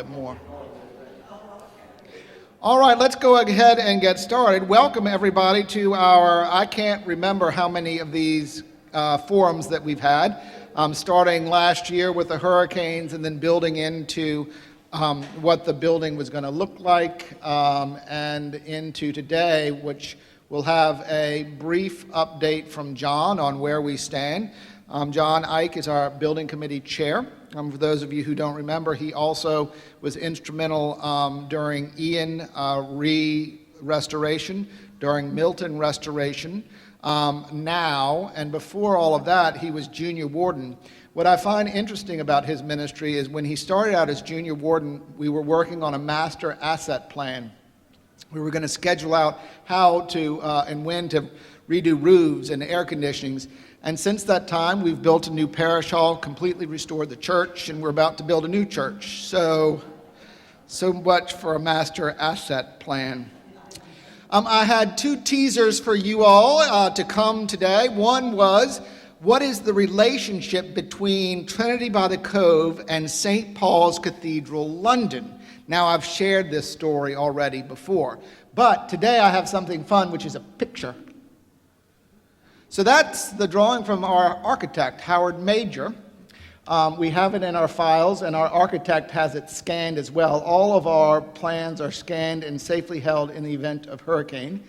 bit more. All right, let's go ahead and get started. Welcome everybody to our, I can't remember how many of these forums that we've had, starting last year with the hurricanes and then building into what the building was going to look like, and into today, which will have a brief update from John on where we stand. John Ike is our building committee chair. For those of you who don't remember, he also was instrumental during Ian restoration, during Milton restoration. Now, and before all of that, he was junior warden. What I find interesting about his ministry is when he started out as junior warden, we were working on a master asset plan. We were going to schedule out how to and when to redo roofs and air conditionings. And since that time, we've built a new parish hall, completely restored the church, and we're about to build a new church. So much for a master asset plan. I had two teasers for you all to come today. One was, what is the relationship between Trinity-by-the-Cove and St. Paul's Cathedral, London? Now, I've shared this story already before, but today I have something fun, which is a picture. So that's the drawing from our architect, Howard Major. We have it in our files, and our architect has it scanned as well. All of our plans are scanned and safely held in the event of hurricane.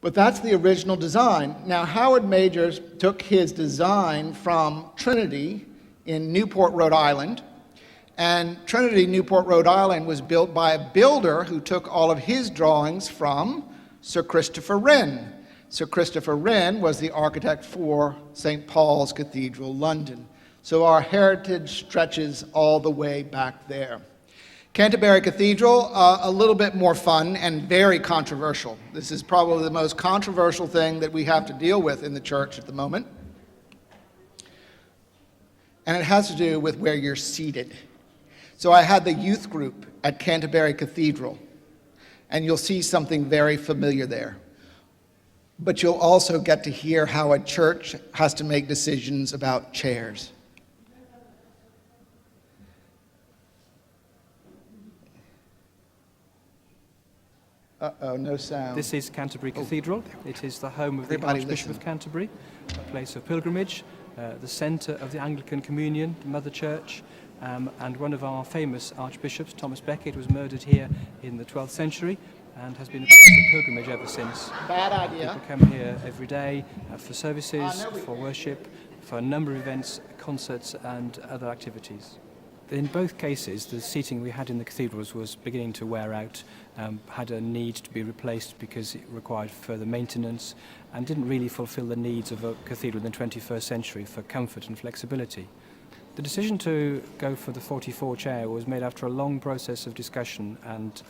But that's the original design. Now, Howard Major took his design from Trinity in Newport, Rhode Island. And Trinity, Newport, Rhode Island was built by a builder who took all of his drawings from Sir Christopher Wren. Sir Christopher Wren was the architect for St. Paul's Cathedral, London. So our heritage stretches all the way back there. Canterbury Cathedral, a little bit more fun and very controversial. This is probably the most controversial thing that we have to deal with in the church at the moment. And it has to do with where you're seated. So I had the youth group at Canterbury Cathedral, and you'll see something very familiar there. But you'll also get to hear how a church has to make decisions about chairs. Uh-oh, no sound. This is Canterbury Cathedral. It is the home of the Archbishop of Canterbury, a place of pilgrimage, the centre of the Anglican Communion, the Mother Church, and one of our famous archbishops, Thomas Becket, was murdered here in the 12th century and has been a place of pilgrimage ever since. Bad idea. People come here every day for services, for worship, for a number of events, concerts and other activities. In both cases, the seating we had in the cathedrals was beginning to wear out, had a need to be replaced because it required further maintenance and didn't really fulfill the needs of a cathedral in the 21st century for comfort and flexibility. The decision to go for the 44 chair was made after a long process of discussion and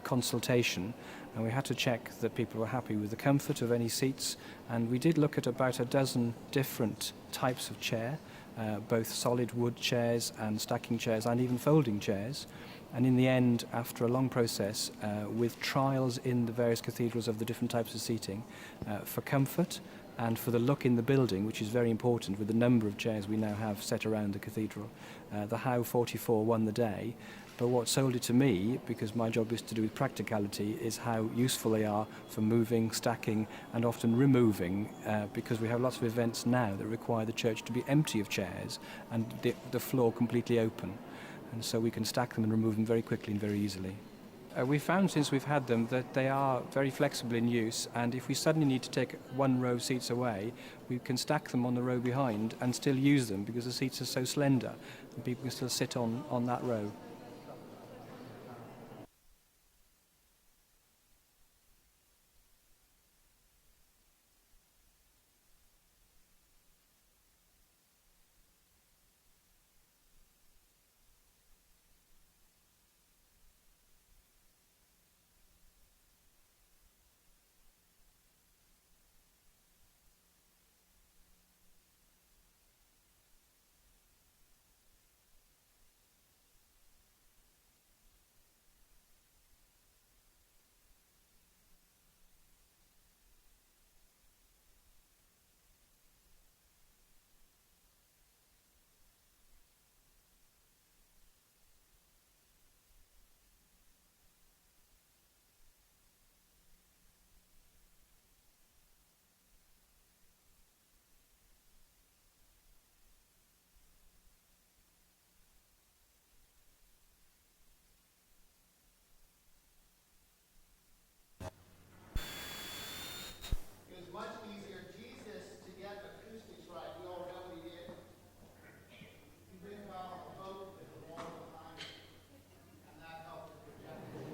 consultation, and we had to check that people were happy with the comfort of any seats, and we did look at about a dozen different types of chair, both solid wood chairs and stacking chairs and even folding chairs. And in the end, after a long process, with trials in the various cathedrals of the different types of seating, for comfort and for the look in the building, which is very important with the number of chairs we now have set around the cathedral, the Howe 44 won the day. But what sold it to me, because my job is to do with practicality, is how useful they are for moving, stacking, and often removing, because we have lots of events now that require the church to be empty of chairs and the floor completely open. And so we can stack them and remove them very quickly and very easily. We've found since we've had them that they are very flexible in use, and if we suddenly need to take one row of seats away, we can stack them on the row behind and still use them because the seats are so slender and people can still sit on that row.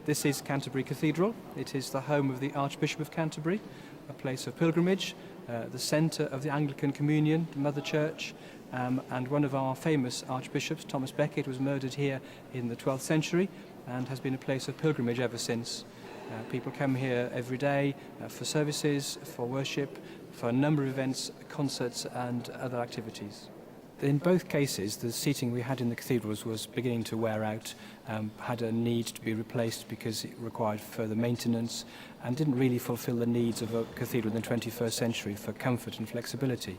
This is Canterbury Cathedral. It is the home of the Archbishop of Canterbury, a place of pilgrimage, the centre of the Anglican Communion, the Mother Church, and one of our famous archbishops, Thomas Becket, was murdered here in the 12th century and has been a place of pilgrimage ever since. People come here every day for services, for worship, for a number of events, concerts and other activities. In both cases, the seating we had in the cathedrals was beginning to wear out, had a need to be replaced because it required further maintenance and didn't really fulfill the needs of a cathedral in the 21st century for comfort and flexibility.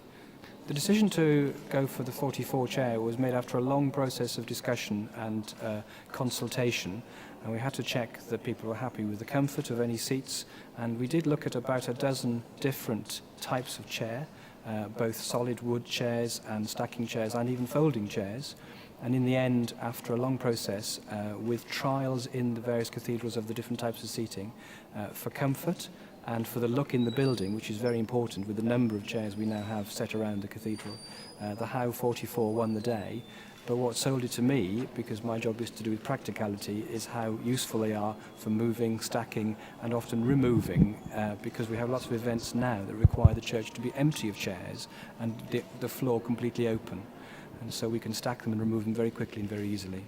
The decision to go for the 44 chair was made after a long process of discussion and consultation, and we had to check that people were happy with the comfort of any seats, and we did look at about a dozen different types of chair, both solid wood chairs and stacking chairs and even folding chairs. And in the end, after a long process, with trials in the various cathedrals of the different types of seating, for comfort and for the look in the building, which is very important with the number of chairs we now have set around the cathedral, the Howe 44 won the day. But what sold it to me, because my job is to do with practicality, is how useful they are for moving, stacking, and often removing, because we have lots of events now that require the church to be empty of chairs and the floor completely open. And so we can stack them and remove them very quickly and very easily.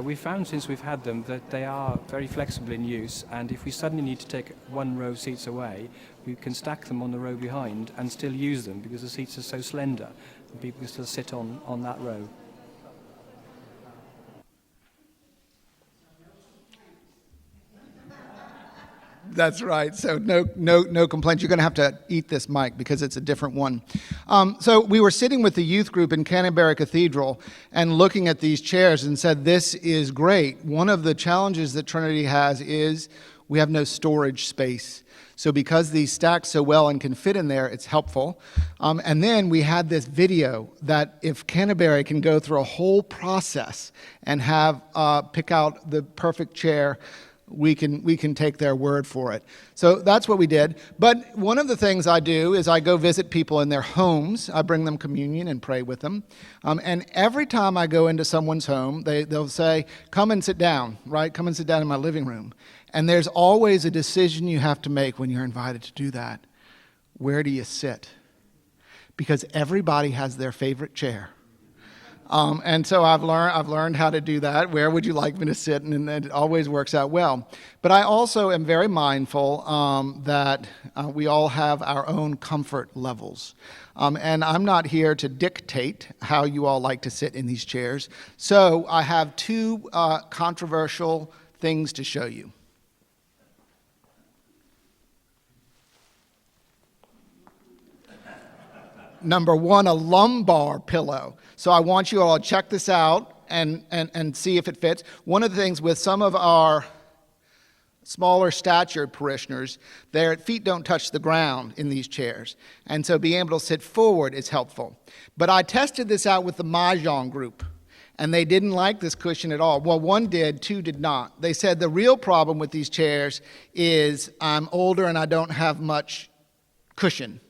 We found since we've had them that they are very flexible in use, and if we suddenly need to take one row of seats away, we can stack them on the row behind and still use them because the seats are so slender and people can still sit on that row. That's right. So no complaints. You're going to have to eat this mic because it's a different one. So we were sitting with the youth group in Canterbury Cathedral and looking at these chairs and said, this is great. One of the challenges that Trinity has is we have no storage space. So because these stack so well and can fit in there, it's helpful. And then we had this video that if Canterbury can go through a whole process and have pick out the perfect chair, we can take their word for it. So that's what we did. But one of the things I do is I go visit people in their homes. I bring them communion and pray with them. And every time I go into someone's home, they'll say, come and sit down, right? Come and sit down in my living room. And there's always a decision you have to make when you're invited to do that. Where do you sit? Because everybody has their favorite chair. And so I've learned how to do that. Where would you like me to sit? And it always works out well. But I also am very mindful that we all have our own comfort levels. And I'm not here to dictate how you all like to sit in these chairs. So I have two controversial things to show you. Number one, a lumbar pillow. So I want you all to check this out and see if it fits. One of the things with some of our smaller stature parishioners, their feet don't touch the ground in these chairs. And so being able to sit forward is helpful. But I tested this out with the Mahjong group, and they didn't like this cushion at all. Well, one did, two did not. They said the real problem with these chairs is I'm older and I don't have much cushion.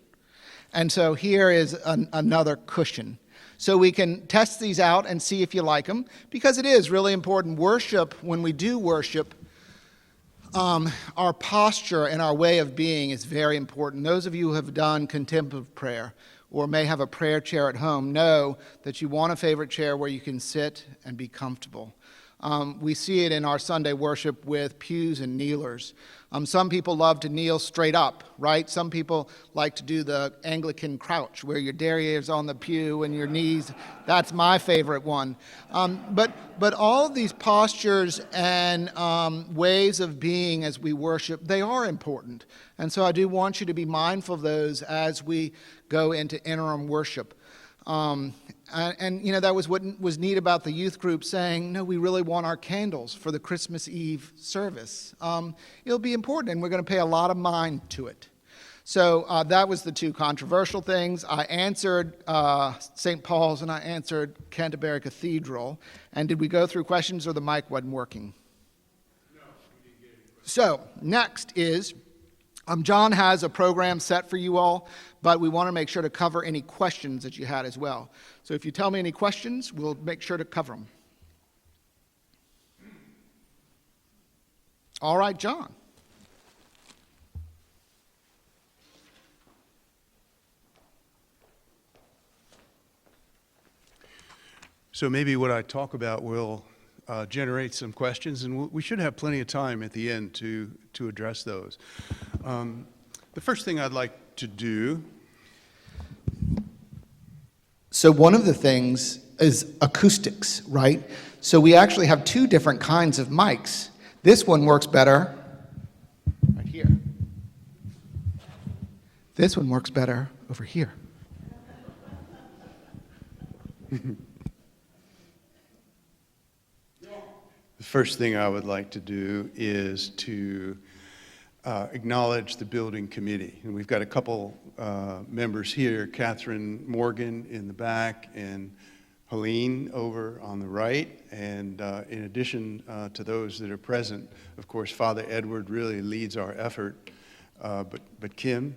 And so here is another cushion. So we can test these out and see if you like them, because it is really important. Worship, when we do worship, our posture and our way of being is very important. Those of you who have done contemplative prayer or may have a prayer chair at home know that you want a favorite chair where you can sit and be comfortable. We see it in our Sunday worship with pews and kneelers. Some people love to kneel straight up, right? Some people like to do the Anglican crouch where your derriere is on the pew and your knees. That's my favorite one. But all of these postures and ways of being as we worship, they are important. And so I do want you to be mindful of those as we go into interim worship. And you know, that was what was neat about the youth group saying, no, we really want our candles for the Christmas Eve service. It'll be important, and we're going to pay a lot of mind to it. So that was the two controversial things. I answered St. Paul's and I answered Canterbury Cathedral. And did we go through questions or the mic wasn't working? No, we didn't get any questions. So next is, John has a program set for you all, but we want to make sure to cover any questions that you had as well. So if you tell me any questions, we'll make sure to cover them. All right, John. So maybe what I talk about will generate some questions, and we should have plenty of time at the end to address those. The first thing I'd like to do. So one of the things is acoustics, right? So we actually have two different kinds of mics. This one works better right here. This one works better over here. The first thing I would like to do is to acknowledge the building committee. And we've got a couple members here, Catherine Morgan in the back and Helene over on the right. And in addition to those that are present, of course, Father Edward really leads our effort. But Kim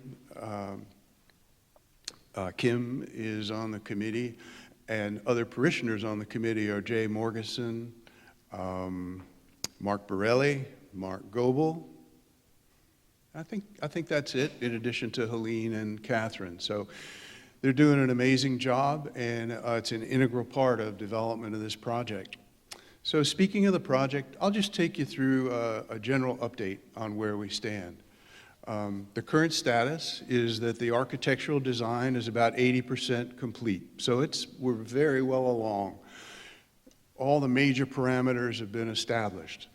is on the committee, and other parishioners on the committee are Jay Morgeson, Mark Borelli, Mark Goebel. I think that's it, in addition to Helene and Catherine. So they're doing an amazing job, and it's an integral part of development of this project. So speaking of the project, I'll just take you through a general update on where we stand. The current status is that the architectural design is about 80% complete. So we're very well along. All the major parameters have been established.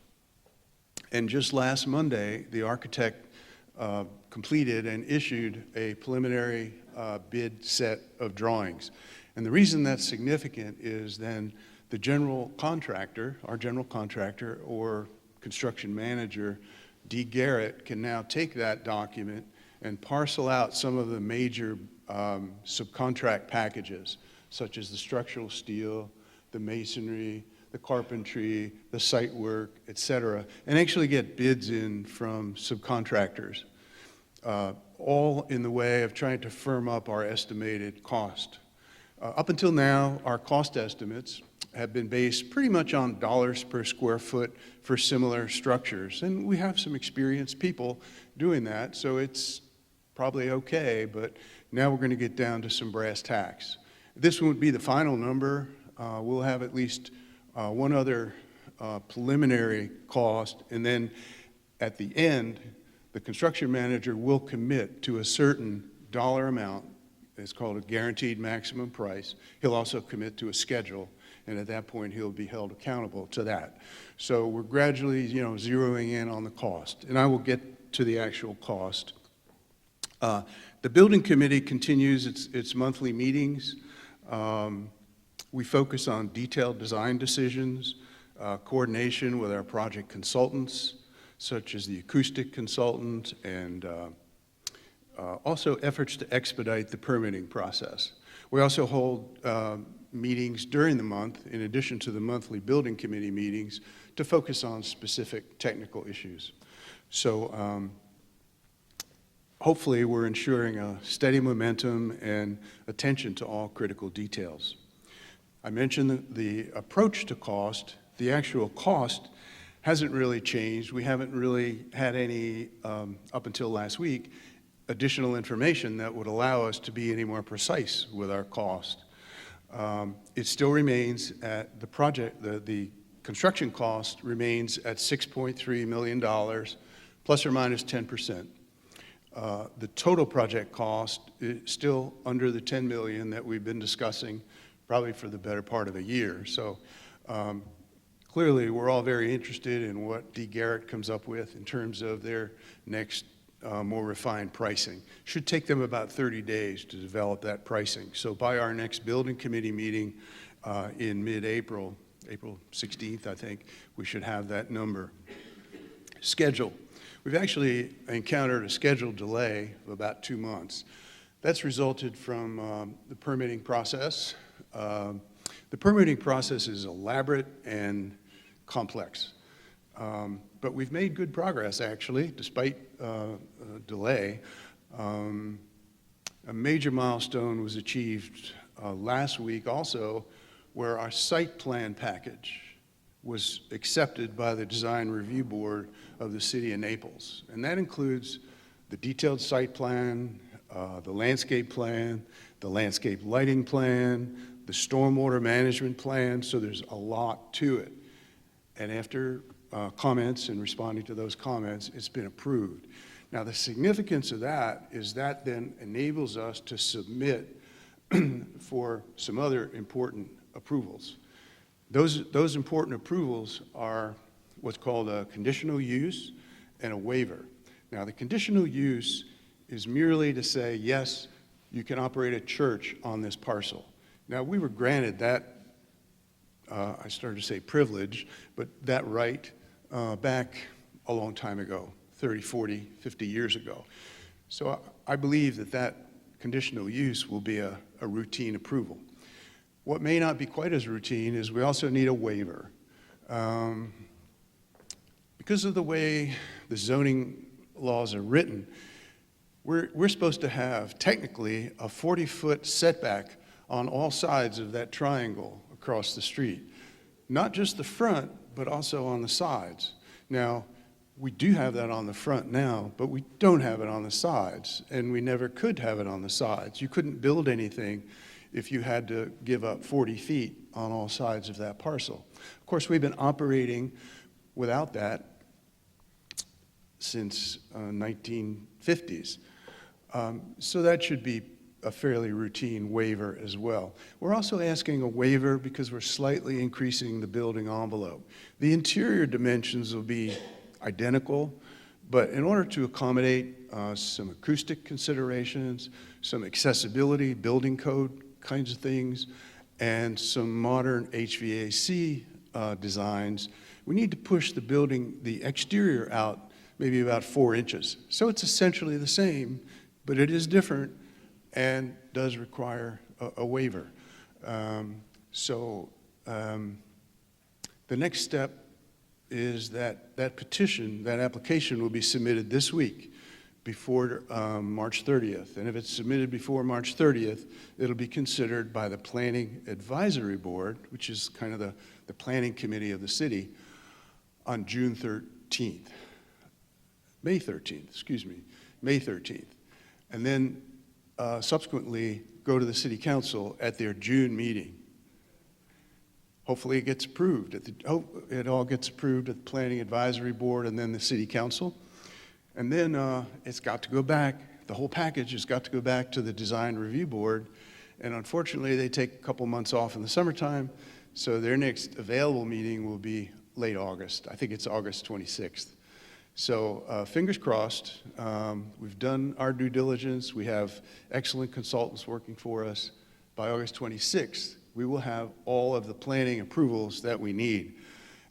And just last Monday, the architect completed and issued a preliminary bid set of drawings. And the reason that's significant is then the general contractor, our general contractor or construction manager, D. Garrett, can now take that document and parcel out some of the major subcontract packages, such as the structural steel, the masonry, the carpentry, the site work, et cetera, and actually get bids in from subcontractors, all in the way of trying to firm up our estimated cost. Up until now, our cost estimates have been based pretty much on dollars per square foot for similar structures, and we have some experienced people doing that, so it's probably okay, but now we're going to get down to some brass tacks. This won't be the final number. We'll have at least one other preliminary cost, and then at the end, the construction manager will commit to a certain dollar amount. It's called a guaranteed maximum price. He'll also commit to a schedule, and at that point, he'll be held accountable to that. So we're gradually, zeroing in on the cost, and I will get to the actual cost. The building committee continues its monthly meetings. We focus on detailed design decisions, coordination with our project consultants, such as the acoustic consultant, and also efforts to expedite the permitting process. We also hold meetings during the month, in addition to the monthly building committee meetings, to focus on specific technical issues. So hopefully we're ensuring a steady momentum and attention to all critical details. I mentioned the approach to cost. The actual cost hasn't really changed. We haven't really had any, up until last week, additional information that would allow us to be any more precise with our cost. It still remains at the project, the construction cost remains at $6.3 million, plus or minus 10%. The total project cost is still under the $10 million that we've been discussing probably for the better part of a year. So clearly we're all very interested in what D. Garrett comes up with in terms of their next more refined pricing. Should take them about 30 days to develop that pricing. So by our next building committee meeting in mid-April, April 16th, I think, we should have that number. Schedule. We've actually encountered a schedule delay of about 2 months. That's resulted from the permitting process. The permitting process is elaborate and complex. But we've made good progress, actually, despite delay. A major milestone was achieved last week also, where our site plan package was accepted by the Design Review Board of the City of Naples. And that includes the detailed site plan, the landscape lighting plan, the stormwater management plan, so there's a lot to it. And after comments and responding to those comments, it's been approved. Now, the significance of that is that then enables us to submit for some other important approvals. Those important approvals are what's called a conditional use and a waiver. Now, the conditional use is merely to say, yes, you can operate a church on this parcel. Now, we were granted that, I started to say privilege, but that right back a long time ago, 30, 40, 50 years ago. So I believe that that conditional use will be a routine approval. What may not be quite as routine is we also need a waiver. Because of the way the zoning laws are written, we're supposed to have technically a 40-foot setback on all sides of that triangle across the street. Not just the front, but also on the sides. Now, we do have that on the front now, but we don't have it on the sides, and we never could have it on the sides. You couldn't build anything if you had to give up 40 feet on all sides of that parcel. Of course, we've been operating without that since 1950s. So that should be a fairly routine waiver as well. We're also asking a waiver because we're slightly increasing the building envelope. The interior dimensions will be identical, but in order to accommodate some acoustic considerations, some accessibility, building code kinds of things, and some modern HVAC designs, we need to push the building, the exterior out maybe about 4 inches. So it's essentially the same, but it is different and does require a waiver. The next step is that petition, that application will be submitted this week before March 30th. And if it's submitted before March 30th, it'll be considered by the Planning Advisory Board, which is kind of the planning committee of the city, on June 13th. May 13th, excuse me, May 13th. And then subsequently go to the city council at their June meeting. Hopefully it gets approved. It all gets approved at the Planning Advisory Board and then the city council. And then it's got to go back, the whole package has got to go back to the Design Review Board. And unfortunately, they take a couple months off in the summertime, so their next available meeting will be late August. I think it's August 26th. So fingers crossed. We've done our due diligence. We have excellent consultants working for us. By August 26th, we will have all of the planning approvals that we need.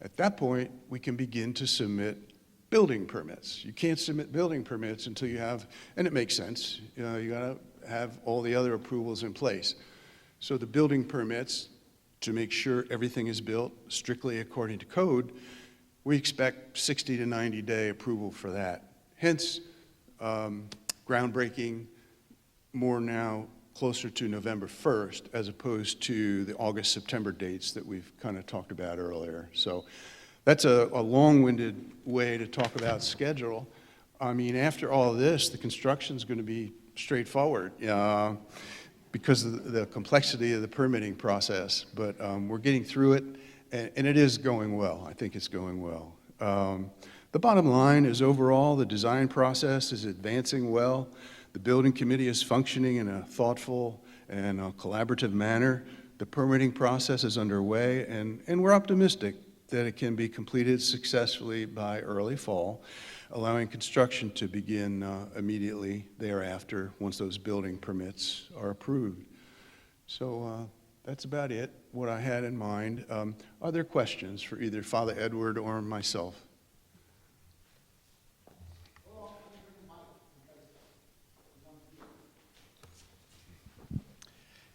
At that point, we can begin to submit building permits. You can't submit building permits until you have, and it makes sense, you gotta have all the other approvals in place. So the building permits, to make sure everything is built strictly according to code, we expect 60 to 90 day approval for that. Hence, groundbreaking more now closer to November 1st as opposed to the August, September dates that we've kind of talked about earlier. So that's a long-winded way to talk about schedule. I mean, after all of this, the construction's going to be straightforward because of the complexity of the permitting process. But we're getting through it, and it is going well. I think it's going well. The bottom line is overall, the design process is advancing well. The building committee is functioning in a thoughtful and collaborative manner. The permitting process is underway, and we're optimistic that it can be completed successfully by early fall, allowing construction to begin immediately thereafter once those building permits are approved. So that's about it, what I had in mind. Are there questions for either Father Edward or myself?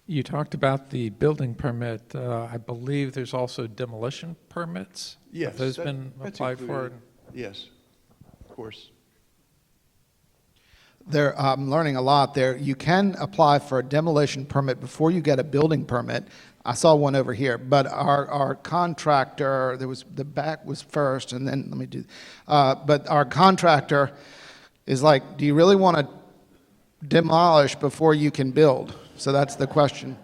You talked about the building permit. I believe there's also demolition permits? Yes. Have those been that's applied for? included. Yes, of course. I'm learning a lot there. You can apply for a demolition permit before you get a building permit. I saw one over here, but our contractor, the back was first, and then let me do, but our contractor is like, do you really want to demolish before you can build? So that's the question.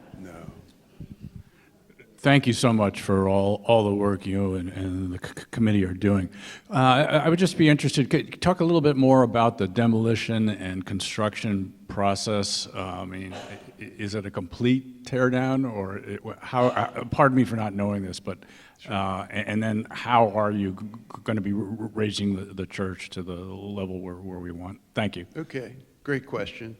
Thank you so much for all the work you and the committee are doing. I would just be interested, could you talk a little bit more about the demolition and construction process? I mean, is it a complete tear down, or how, pardon me for not knowing this, but, and then how are you going to be raising the church to the level where we want? Thank you. Okay, great question.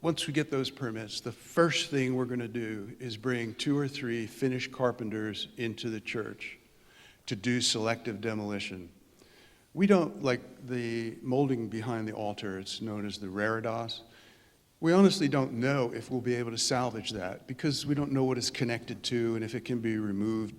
Once we get those permits, the first thing we're going to do is bring 2 or 3 finished carpenters into the church to do selective demolition. We don't, like the molding behind the altar, it's known as the reredos. We honestly don't know if we'll be able to salvage that because we don't know what it's connected to and if it can be removed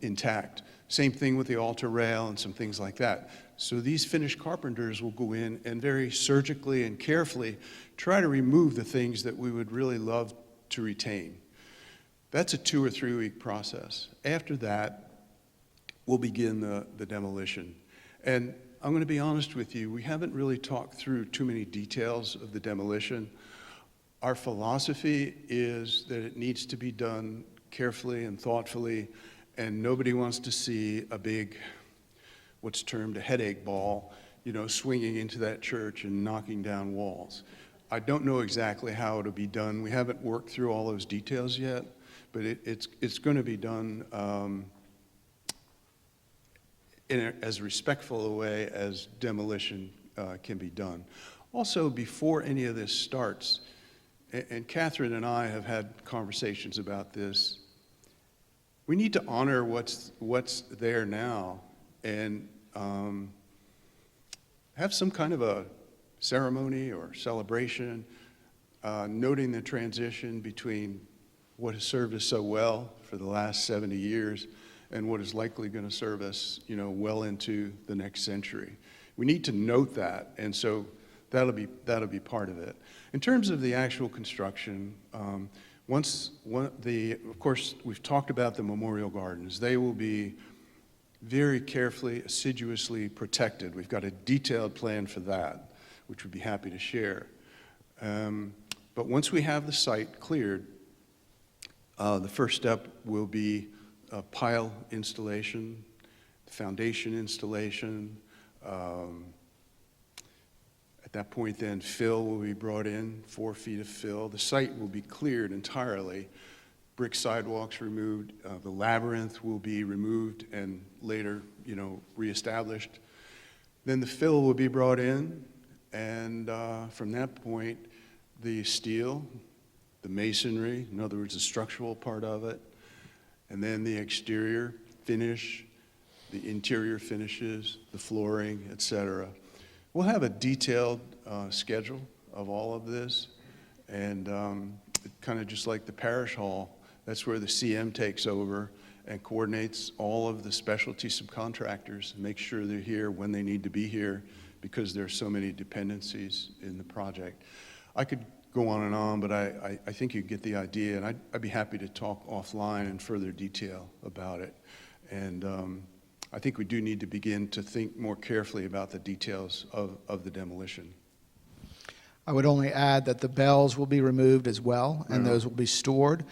intact. Same thing with the altar rail and some things like that. So these finished carpenters will go in and very surgically and carefully try to remove the things that we would really love to retain. That's a 2 or 3 week process. After that, we'll begin the demolition. And I'm going to be honest with you, we haven't really talked through too many details of the demolition. Our philosophy is that it needs to be done carefully and thoughtfully, and nobody wants to see a big, what's termed a headache ball, swinging into that church and knocking down walls. I don't know exactly how it'll be done. We haven't worked through all those details yet, but it's going to be done in as respectful a way as demolition can be done. Also, before any of this starts, and Catherine and I have had conversations about this, we need to honor what's there now and have some kind of a ceremony or celebration, noting the transition between what has served us so well for the last 70 years and what is likely going to serve us, well into the next century. We need to note that, and so that'll be part of it. In terms of the actual construction, of course, we've talked about the memorial gardens. They will be very carefully, assiduously protected. We've got a detailed plan for that, which we'd be happy to share. But once we have the site cleared, the first step will be a pile installation, foundation installation. At that point then, fill will be brought in, 4 feet of fill. The site will be cleared entirely. Brick sidewalks removed, the labyrinth will be removed and later, reestablished. Then the fill will be brought in, and from that point, the steel, the masonry, in other words, the structural part of it, and then the exterior finish, the interior finishes, the flooring, etc. We'll have a detailed schedule of all of this, and kind of just like the parish hall, that's where the CM takes over and coordinates all of the specialty subcontractors, make sure they're here when they need to be here because there's so many dependencies in the project. I could go on, but I think you get the idea, and I'd be happy to talk offline in further detail about it. And I think we do need to begin to think more carefully about the details of the demolition. I would only add that the bells will be removed as well, and those will be stored.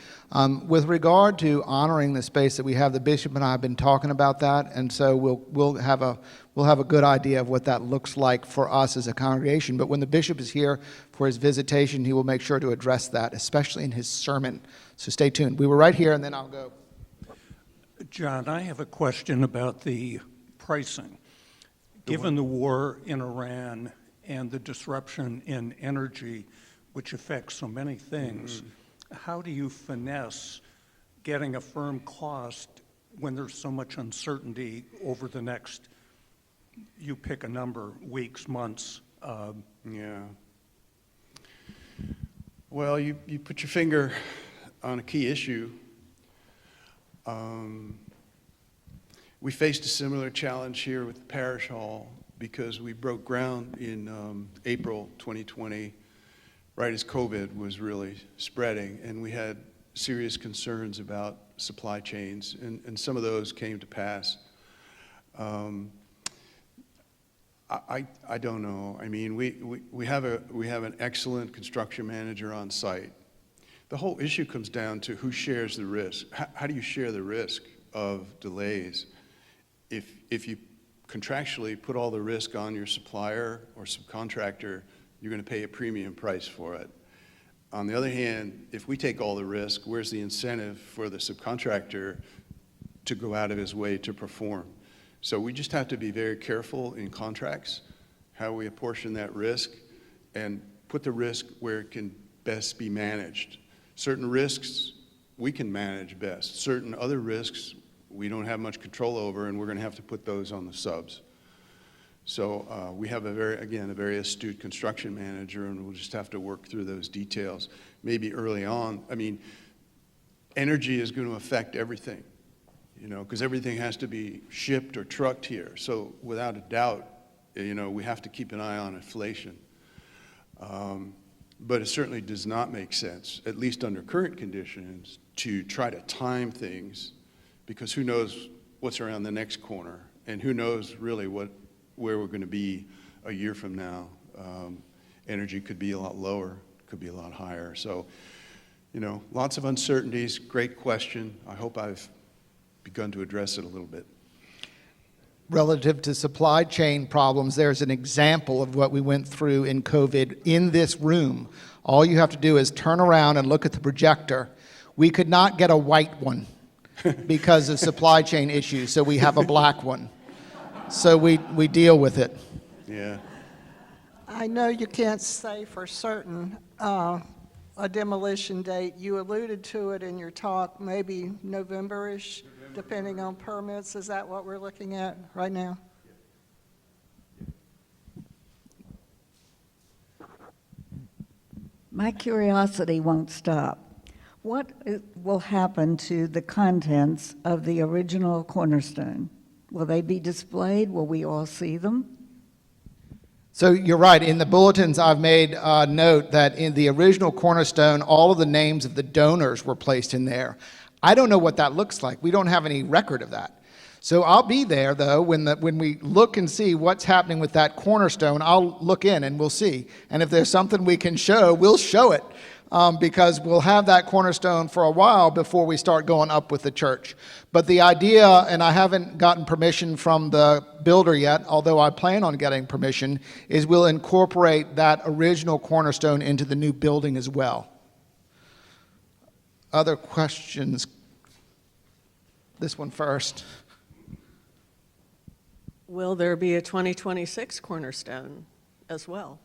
With regard to honoring the space that we have, the bishop and I have been talking about that, and so we'll have a good idea of what that looks like for us as a congregation. But when the bishop is here for his visitation, he will make sure to address that, especially in his sermon. So stay tuned. We were right here, and then I'll go. John, I have a question about the pricing. Given the war in Iran and the disruption in energy, which affects so many things, how do you finesse getting a firm cost when there's so much uncertainty over the next, you pick a number, weeks, months? Yeah. Well, you put your finger on a key issue. We faced a similar challenge here with the parish hall because we broke ground in April 2020, right as COVID was really spreading, and we had serious concerns about supply chains, and some of those came to pass. I don't know. I mean, we have an excellent construction manager on site. The whole issue comes down to who shares the risk. How do you share the risk of delays? If you contractually put all the risk on your supplier or subcontractor, you're going to pay a premium price for it. On the other hand, if we take all the risk, where's the incentive for the subcontractor to go out of his way to perform? So we just have to be very careful in contracts, how we apportion that risk, and put the risk where it can best be managed. Certain risks we can manage best. Certain other risks we don't have much control over, and we're going to have to put those on the subs. So we have a very astute construction manager, and we'll just have to work through those details. Maybe early on, I mean, energy is going to affect everything, you know, because everything has to be shipped or trucked here. So without a doubt, you know, we have to keep an eye on inflation. But it certainly does not make sense, at least under current conditions, to try to time things, because who knows what's around the next corner, and who knows really where we're going to be a year from now. Energy could be a lot lower, could be a lot higher. So, you know, lots of uncertainties. Great question. I hope I've begun to address it a little bit. Relative to supply chain problems, there's an example of what we went through in COVID in this room. All you have to do is turn around and look at the projector. We could not get a white one because of supply chain issues, so we have a black one. So we deal with it. Yeah. I know you can't say for certain a demolition date. You alluded to it in your talk, maybe November-ish, depending on permits. Is that what we're looking at right now? My curiosity won't stop. What will happen to the contents of the original cornerstone? Will they be displayed? Will we all see them? So you're right. In the bulletins, I've made note that in the original cornerstone, all of the names of the donors were placed in there. I don't know what that looks like. We don't have any record of that. So I'll be there, though, when we look and see what's happening with that cornerstone. I'll look in and we'll see. And if there's something we can show, we'll show it. Because we'll have that cornerstone for a while before we start going up with the church. But the idea, and I haven't gotten permission from the builder yet, although I plan on getting permission, is we'll incorporate that original cornerstone into the new building as well. Other questions? This one first. Will there be a 2026 cornerstone as well?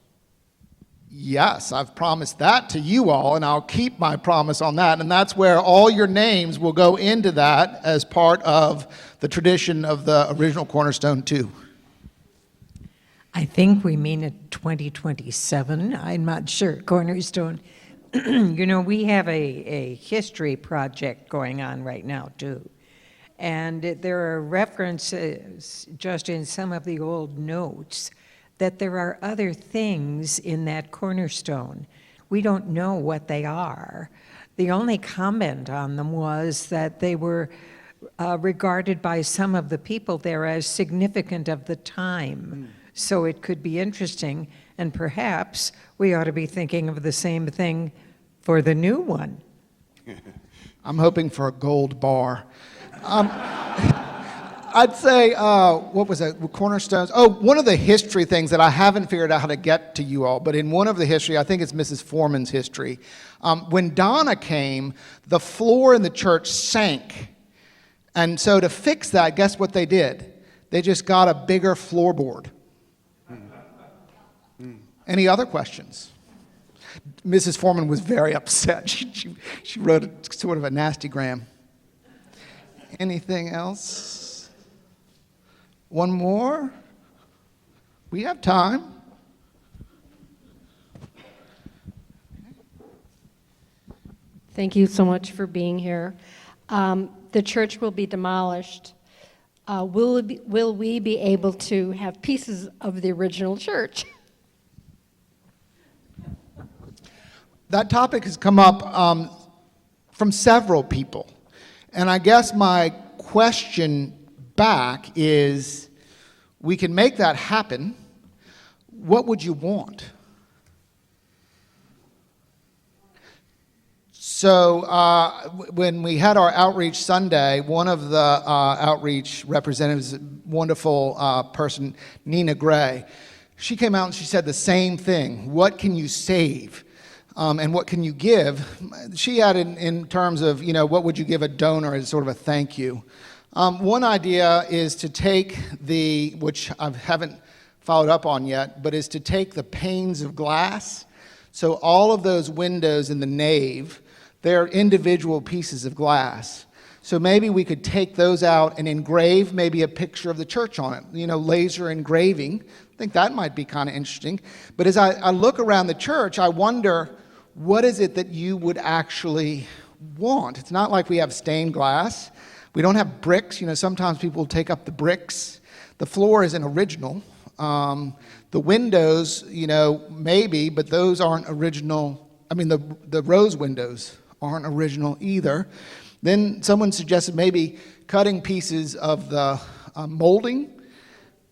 Yes, I've promised that to you all, and I'll keep my promise on that. And that's where all your names will go into that as part of the tradition of the original cornerstone too. I think we mean a 2027. I'm not sure. Cornerstone. You know, we have a history project going on right now too. And there are references just in some of the old notes that there are other things in that cornerstone. We don't know what they are. The only comment on them was that they were regarded by some of the people there as significant of the time. So it could be interesting, and perhaps we ought to be thinking of the same thing for the new one. I'm hoping for a gold bar. I'd say, what was that, cornerstones? Oh, one of the history things that I haven't figured out how to get to you all, but in one of the history, I think it's Mrs. Foreman's history, when Donna came, the floor in the church sank. And so to fix that, guess what they did? They just got a bigger floorboard. Any other questions? Mrs. Foreman was very upset. She wrote sort of a nasty gram. Anything else? One more? We have time. Thank you so much for being here. The church will be demolished. will we be able to have pieces of the original church? That topic has come up from several people. And I guess my question back is, we can make that happen. What would you want? So when we had our outreach Sunday, one of the outreach representatives, wonderful person, Nina Gray, she came out and she said the same thing. What can you save? And what can you give? She had in terms of, what would you give a donor as sort of a thank you. One idea is to take which I haven't followed up on yet, but is to take the panes of glass. So all of those windows in the nave, they're individual pieces of glass. So maybe we could take those out and engrave maybe a picture of the church on it, laser engraving. I think that might be kind of interesting. But as I look around the church, I wonder, what is it that you would actually want? It's not like we have stained glass. We don't have bricks. Sometimes people take up the bricks. The floor isn't original. The windows, maybe, but those aren't original. I mean, the rose windows aren't original either. Then someone suggested maybe cutting pieces of the molding,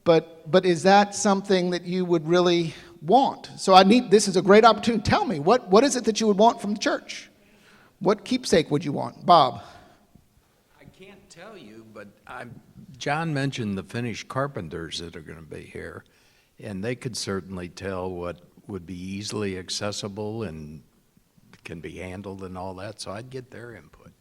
but is that something that you would really want? So this is a great opportunity. Tell me, what is it that you would want from the church? What keepsake would you want? Bob? I can't tell you, but John mentioned the Finnish carpenters that are going to be here, and they could certainly tell what would be easily accessible and can be handled and all that, so I'd get their input.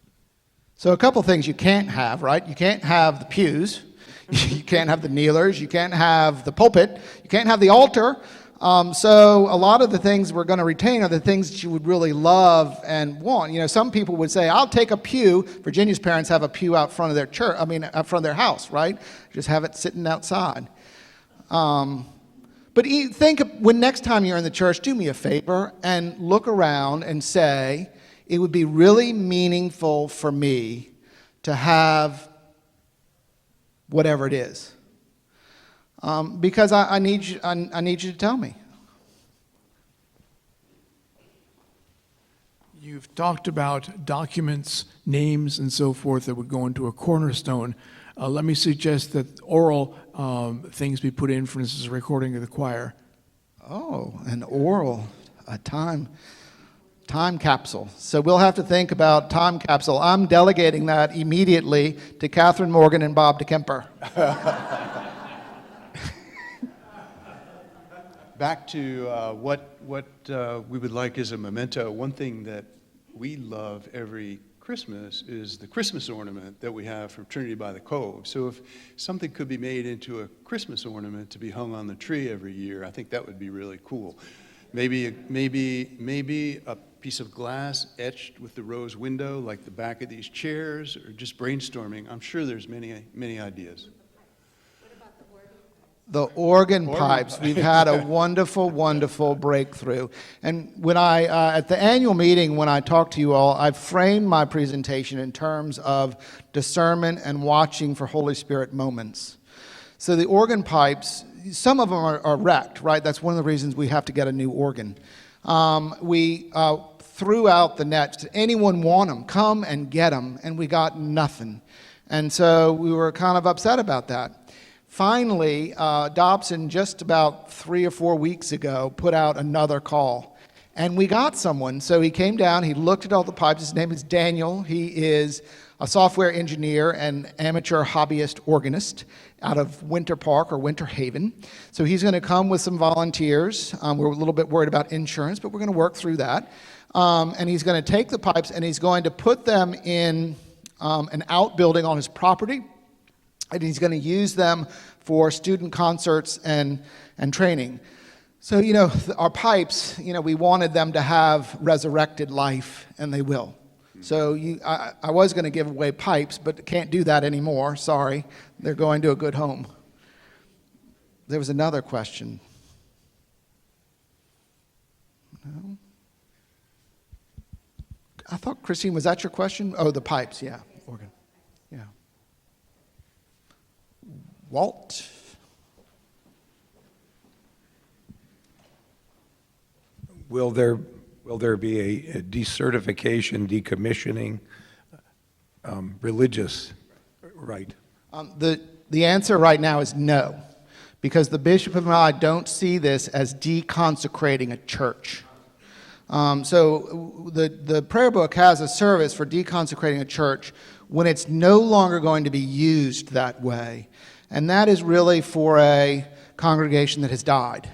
So a couple things you can't have, right? You can't have the pews. You can't have the kneelers. You can't have the pulpit. You can't have the altar. So a lot of the things we're going to retain are the things that you would really love and want. Some people would say, I'll take a pew. Virginia's parents have a pew out front of their church, out front of their house, right? Just have it sitting outside. But think when next time you're in the church, do me a favor and look around and say, it would be really meaningful for me to have whatever it is. Because I need you to tell me. You've talked about documents, names, and so forth that would go into a cornerstone. Let me suggest that oral things be put in, for instance, a recording of the choir. Oh, an oral, a time capsule. So we'll have to think about time capsule. I'm delegating that immediately to Catherine Morgan and Bob DeKemper. Back to what we would like as a memento, one thing that we love every Christmas is the Christmas ornament that we have from Trinity-by-the-Cove. So if something could be made into a Christmas ornament to be hung on the tree every year, I think that would be really cool. Maybe a piece of glass etched with the rose window, like the back of these chairs, or just brainstorming. I'm sure there's many ideas. The organ pipes. We've had a wonderful, wonderful breakthrough. And when at the annual meeting, when I talked to you all, I framed my presentation in terms of discernment and watching for Holy Spirit moments. So the organ pipes, some of them are wrecked, right? That's one of the reasons we have to get a new organ. We threw out the net. Did anyone want them? Come and get them. And we got nothing. And so we were kind of upset about that. Finally, Dobson, just about 3 or 4 weeks ago, put out another call. And we got someone. So he came down, he looked at all the pipes. His name is Daniel. He is a software engineer and amateur hobbyist organist out of Winter Park or Winter Haven. So he's going to come with some volunteers. We're a little bit worried about insurance, but we're going to work through that. And he's going to take the pipes and he's going to put them in an outbuilding on his property. And he's going to use them for student concerts and training. So, our pipes, we wanted them to have resurrected life, and they will. So I was going to give away pipes, but can't do that anymore. Sorry. They're going to a good home. There was another question. No? I thought, Christine, was that your question? Oh, the pipes, yeah. Organ. Yeah. Walt? Will there be a decertification, decommissioning, religious right? The answer right now is no, because the bishop and I don't see this as deconsecrating a church. So the prayer book has a service for deconsecrating a church when it's no longer going to be used that way. And that is really for a congregation that has died.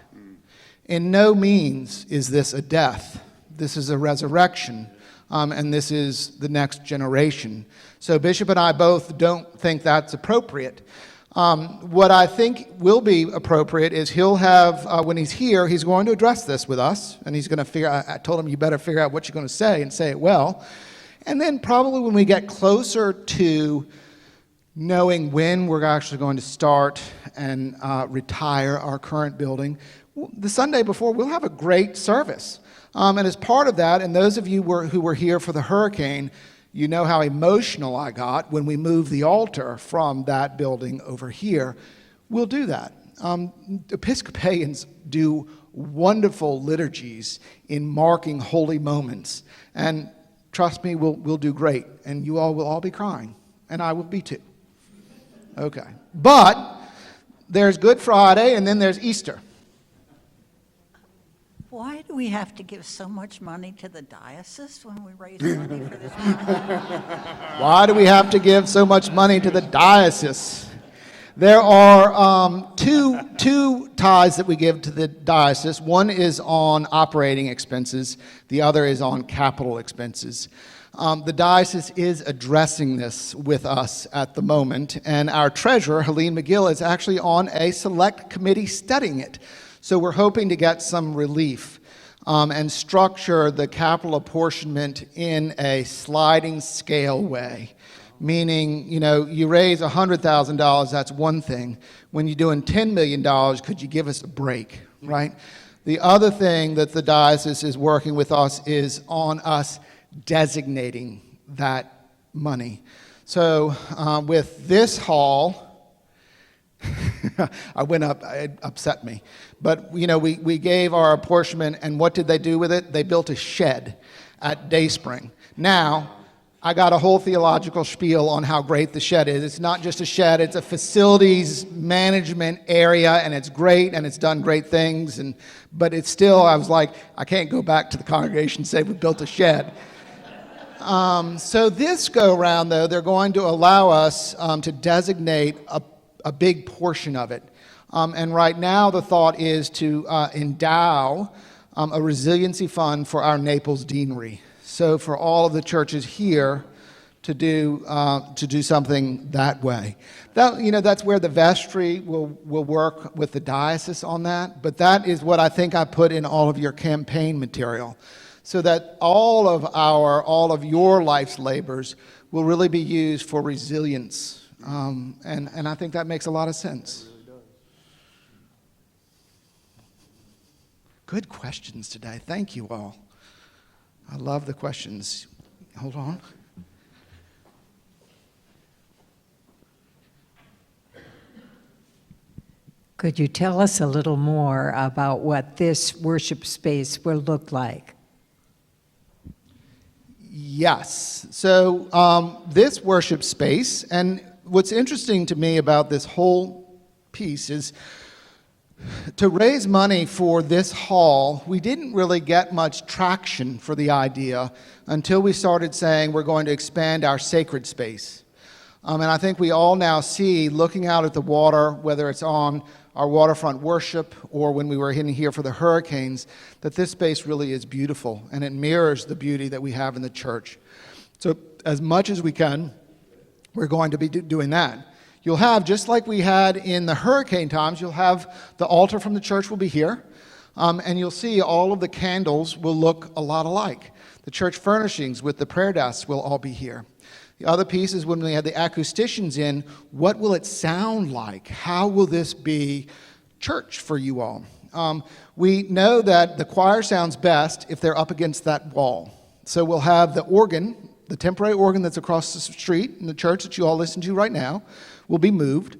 In no means is this a death. This is a resurrection, and this is the next generation. So Bishop and I both don't think that's appropriate. What I think will be appropriate is he'll have, when he's here, he's going to address this with us, and he's going to I told him, you better figure out what you're going to say and say it well. And then probably when we get closer to knowing when we're actually going to start and retire our current building, the Sunday before, we'll have a great service. And as part of that, and those of you who were here for the hurricane, you know how emotional I got when we moved the altar from that building over here. We'll do that. Episcopalians do wonderful liturgies in marking holy moments. And trust me, we'll do great. And you all will all be crying. And I will be too. Okay. But there's Good Friday, and then there's Easter. Why do we have to give so much money to the diocese when we raise money for this? Why do we have to give so much money to the diocese? There are two tithes that we give to the diocese. One is on operating expenses. The other is on capital expenses. The diocese is addressing this with us at the moment, and our treasurer, Helene McGill, is actually on a select committee studying it. So we're hoping to get some relief and structure the capital apportionment in a sliding scale way. Meaning, you raise $100,000, that's one thing. When you're doing $10 million, could you give us a break, right? The other thing that the diocese is working with us is on us designating that money. So with this hall, I went up, it upset me. But, we gave our apportionment, and what did they do with it? They built a shed at Dayspring. Now, I got a whole theological spiel on how great the shed is. It's not just a shed, it's a facilities management area, and it's great, and it's done great things. But it's still, I was like, I can't go back to the congregation and say we built a shed. So this go-round, though, they're going to allow us to designate a big portion of it. And right now the thought is to endow a resiliency fund for our Naples Deanery. So for all of the churches here to do something that way. That's where the vestry will work with the diocese on that. But that is what I think I put in all of your campaign material, so that all of your life's labors will really be used for resilience. And I think that makes a lot of sense. Good questions today. Thank you all. I love the questions. Hold on. Could you tell us a little more about what this worship space will look like? Yes. So this worship space, and what's interesting to me about this whole piece is to raise money for this hall, we didn't really get much traction for the idea until we started saying we're going to expand our sacred space. And I think we all now see, looking out at the water, whether it's on our waterfront worship or when we were in here for the hurricanes, that this space really is beautiful, and it mirrors the beauty that we have in the church. So as much as we can, we're going to be doing that. You'll have, just like we had in the hurricane times, you'll have the altar from the church will be here, and you'll see all of the candles will look a lot alike. The church furnishings with the prayer desks will all be here. The other piece is when we had the acousticians in, what will it sound like? How will this be church for you all? We know that the choir sounds best if they're up against that wall. So we'll have the organ, the temporary organ that's across the street in the church that you all listen to right now, will be moved.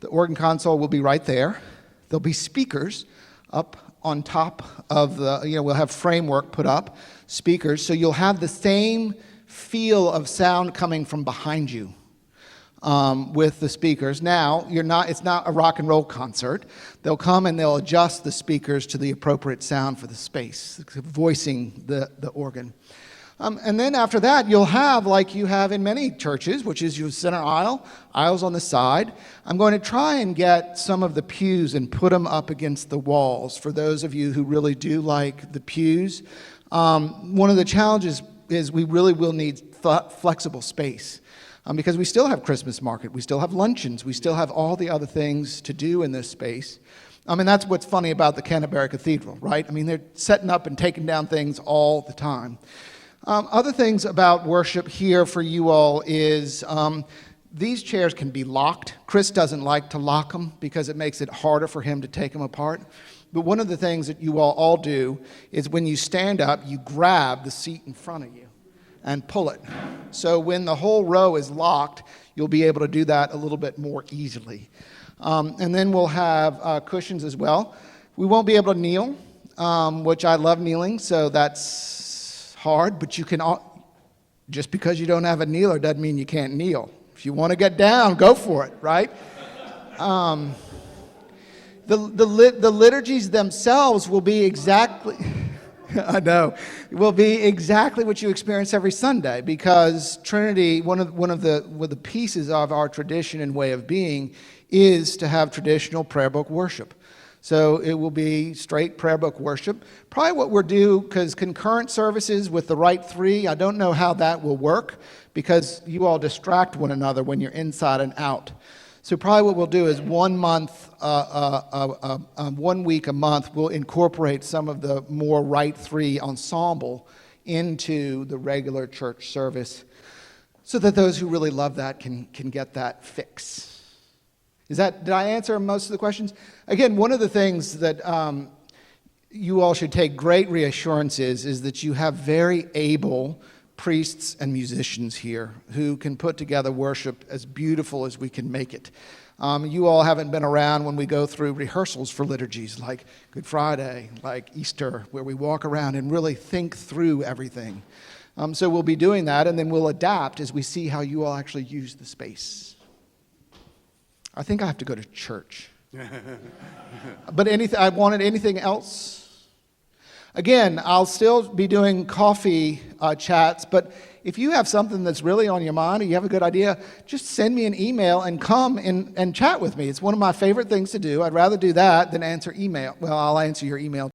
The organ console will be right there. There'll be speakers up on top of we'll have framework put up, speakers, so you'll have the same feel of sound coming from behind you with the speakers. Now, it's not a rock and roll concert. They'll come and they'll adjust the speakers to the appropriate sound for the space, voicing the organ. And then after that, you'll have, like you have in many churches, which is your center aisle, aisles on the side. I'm going to try and get some of the pews and put them up against the walls for those of you who really do like the pews. One of the challenges is we really will need flexible space because we still have Christmas market, we still have luncheons, we still have all the other things to do in this space. And that's what's funny about the Canterbury Cathedral, right? I mean, they're setting up and taking down things all the time. Other things about worship here for you all is these chairs can be locked. Chris doesn't like to lock them because it makes it harder for him to take them apart. But one of the things that you all do is when you stand up, you grab the seat in front of you and pull it. So when the whole row is locked, you'll be able to do that a little bit more easily. And then we'll have cushions as well. We won't be able to kneel, which I love kneeling, so that's hard, but you can, just because you don't have a kneeler doesn't mean you can't kneel. If you want to get down, go for it, right? The liturgies themselves will be exactly, I know, will be exactly what you experience every Sunday, because Trinity, one of the pieces of our tradition and way of being is to have traditional prayer book worship. So it will be straight prayer book worship. Probably what we'll do, because concurrent services with the right three, I don't know how that will work because you all distract one another when you're inside and out. So probably what we'll do is 1 week a month, we'll incorporate some of the more right three ensemble into the regular church service so that those who really love that can get that fix. Did I answer most of the questions? Again, one of the things that you all should take great reassurance is that you have very able priests and musicians here who can put together worship as beautiful as we can make it. You all haven't been around when we go through rehearsals for liturgies like Good Friday, like Easter, where we walk around and really think through everything. So we'll be doing that, and then we'll adapt as we see how you all actually use the space. I think I have to go to church. But I wanted anything else? Again, I'll still be doing coffee chats, but if you have something that's really on your mind or you have a good idea, just send me an email and come and chat with me. It's one of my favorite things to do. I'd rather do that than answer email. Well, I'll answer your email